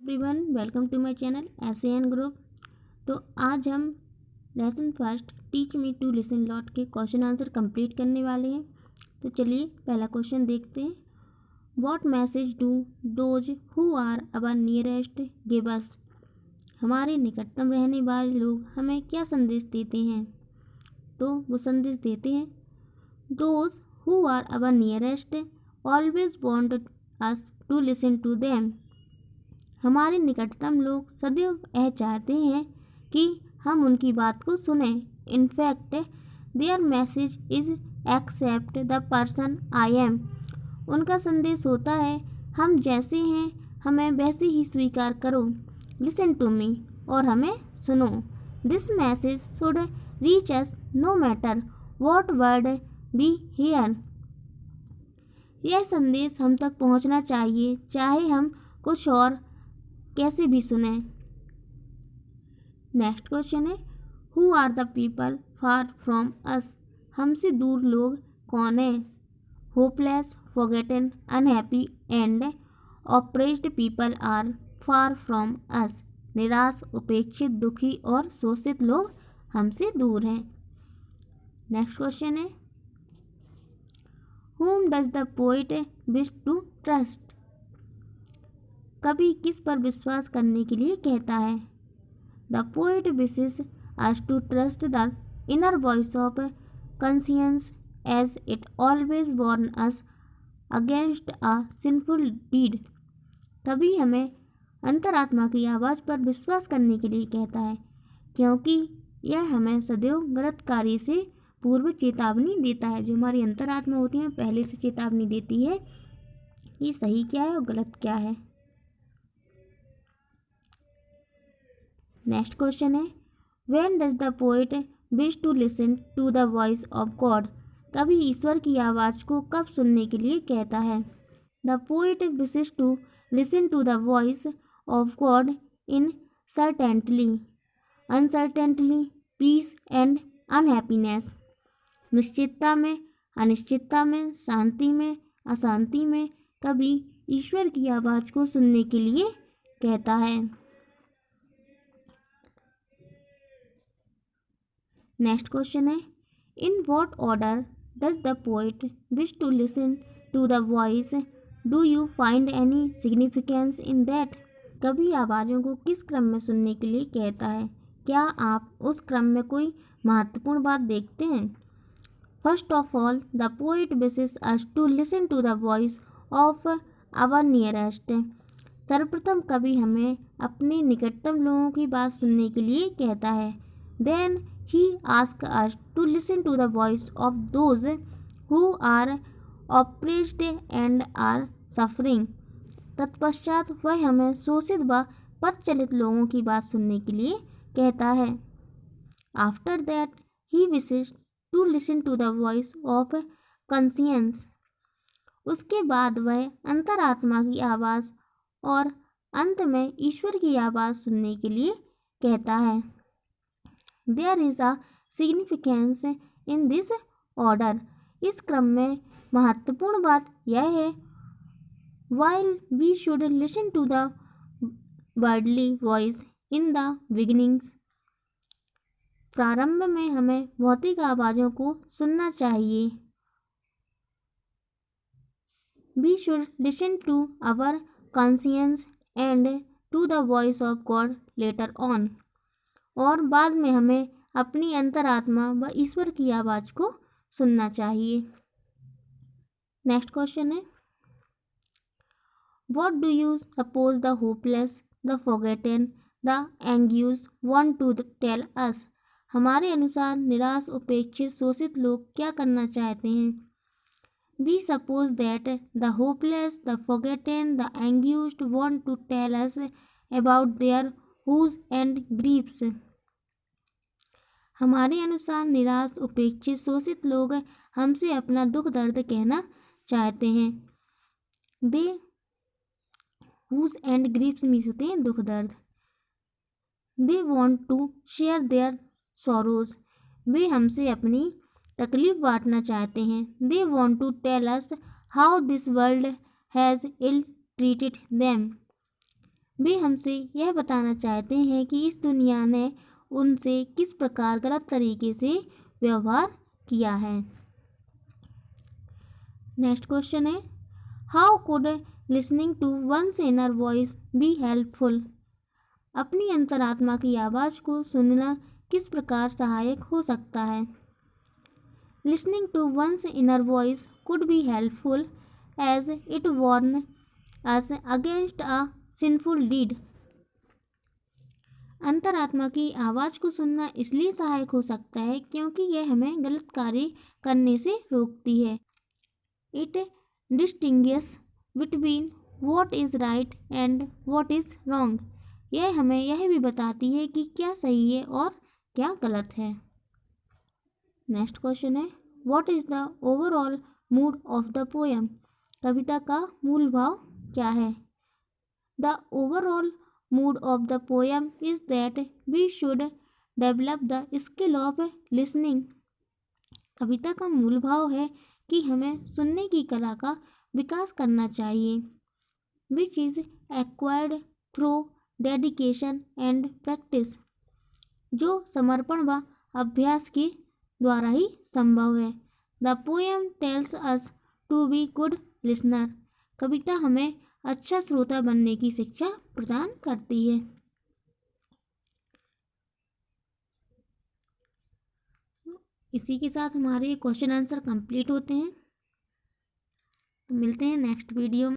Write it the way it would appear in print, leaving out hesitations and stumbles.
Everyone, welcome to my channel SAN group. तो आज हम lesson first teach me to listen lot के question answer complete करने वाले हैं। तो चलिए पहला क्वेश्चन देखते हैं। What message do those who are our nearest give us? हमारे निकटतम रहने वाले लोग हमें क्या संदेश देते हैं? तो वो संदेश देते हैं, those who are our nearest always want us to listen to them. हमारे निकटतम लोग सदैव यह चाहते हैं कि हम उनकी बात को सुने। In fact their message is except the person I am. उनका संदेश होता है, हम जैसे हैं हमें वैसे ही स्वीकार करो। लिसन टू मी, और हमें सुनो। This message should reach us know matter what word be here. यह संदेश हम तक पहुंचना चाहिए, चाहे हम कुछ और कैसे भी सुने। नेक्स्ट क्वेश्चन है, who are the people far from us? हमसे दूर लोग कौन है? Hopeless, forgotten, unhappy and oppressed people are far from us. निराश, उपेक्षित, दुखी और शोषित लोग हमसे दूर हैं। नेक्स्ट क्वेश्चन है, whom does the poet wish to trust? कवि किस पर विश्वास करने के लिए कहता है? The poet wishes us to trust the inner voice of conscience as it always warn us against a sinful deed. कवि हमें अंतरात्मा की आवाज़ पर विश्वास करने के लिए कहता है, क्योंकि यह हमें सदैव गलत कार्य से पूर्व चेतावनी देता है। जो हमारी अंतरात्मा होती है पहले से चेतावनी देती है कि सही क्या है और गलत क्या है। नेक्स्ट क्वेश्चन है, when does the poet wish to listen to the voice of God? कवि ईश्वर की आवाज़ को कब सुनने के लिए कहता है? The poet wishes to listen to the voice of God in certainty, uncertainty, peace and unhappiness. निश्चितता में, अनिश्चितता में, शांति में, अशांति में कवि ईश्वर की आवाज़ को सुनने के लिए कहता है। नेक्स्ट क्वेश्चन है, in what order does the poet wish to listen to the voice? Do you find any significance in that? कवि आवाज़ों को किस क्रम में सुनने के लिए कहता है? क्या आप उस क्रम में कोई महत्वपूर्ण बात देखते हैं? First of all the poet wishes us to listen to the voice of our nearest. सर्वप्रथम कवि हमें अपने निकटतम लोगों की बात सुनने के लिए कहता है। Then he asks us to listen to the voice of those who are oppressed and are suffering। तत्पश्चात वह हमें शोषित व पथचलित लोगों की बात सुनने के लिए कहता है। After that he wishes to listen to the voice of conscience। उसके बाद वह अंतरात्मा की आवाज़ और अंत में ईश्वर की आवाज़ सुनने के लिए कहता है। There is a significance in this order। इस क्रम में महत्वपूर्ण बात यह है, while we should listen to the worldly voice in the beginnings। प्रारंभ में हमें भौतिक आवाज़ों को सुनना चाहिए। We should listen to our conscience and to the voice of God later on। और बाद में हमें अपनी अंतरात्मा व ईश्वर की आवाज़ को सुनना चाहिए। नेक्स्ट क्वेश्चन है, what do you suppose the hopeless, the forgotten, the anguished want to tell us? हमारे अनुसार निराश, उपेक्षित, शोषित लोग क्या करना चाहते हैं? We suppose that the hopeless, the forgotten, the anguished want to tell us about their woes and griefs. हमारे अनुसार निराश, उपेक्षित, शोषित लोग हमसे अपना दुख दर्द कहना चाहते हैं। They woes and griefs means होते हैं दुख दर्द। They want to share their sorrows. वे हमसे अपनी तकलीफ बांटना चाहते हैं। They want to tell us how this world has ill treated them. वे हमसे यह बताना चाहते हैं कि इस दुनिया ने उनसे किस प्रकार गलत तरीके से व्यवहार किया है। नेक्स्ट क्वेश्चन है, how could listening to one's inner voice be helpful? अपनी अंतरात्मा की आवाज़ को सुनना किस प्रकार सहायक हो सकता है? Listening to one's inner voice could be helpful as it warn us against a sinful deed. अंतरात्मा की आवाज़ को सुनना इसलिए सहायक हो सकता है क्योंकि यह हमें गलत कार्य करने से रोकती है। It distinguish between what is right and what is wrong. यह हमें यह भी बताती है कि क्या सही है और क्या गलत है। नेक्स्ट क्वेश्चन है, what is the overall mood of the poem? कविता का मूल भाव क्या है? The overall mood of the poem is that we should develop the skill of listening. कविता का मूल भाव है कि हमें सुनने की कला का विकास करना चाहिए, which is acquired through dedication and practice, जो समर्पण व अभ्यास के द्वारा ही संभव है। The poem tells us to be good listener. कविता हमें अच्छा श्रोता बनने की शिक्षा प्रदान करती है। इसी के साथ हमारे क्वेश्चन आंसर कंप्लीट होते हैं। तो मिलते हैं नेक्स्ट वीडियो में।